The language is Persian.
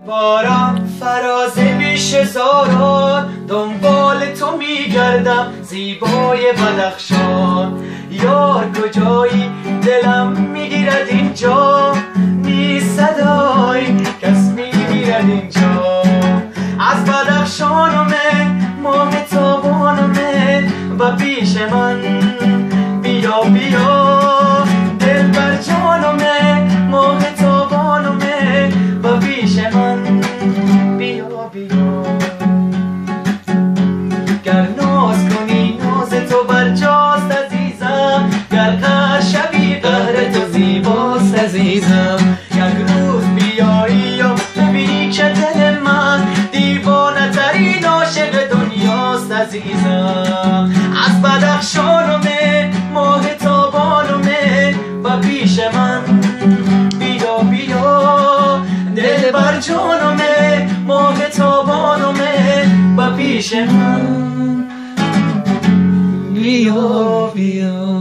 بارم فراز بیش زاران، دنبال تو میگردم زیبای بدخشان. یار کجایی دلم میگیرد اینجا، نیست صدای کس میگیرد اینجا. از بدخشانمه ماه تابانمه و پیش من بیا بیا. دل بر جانمه ماه تابانمه و پیش من بیا بیا. گر ناز کنی ناز تو برجاست عزیزم، گر قهر شوی قهر تو زیباست عزیزم. یک روز بیایی و ببینی که دل من دیوانه ترین عاشق دنیاست عزیزم. از بدخشانمه ماه تابانمه و پیش من بیا بیا. دل بر جانمه ماه تابانمه و پیش من بیا بیا.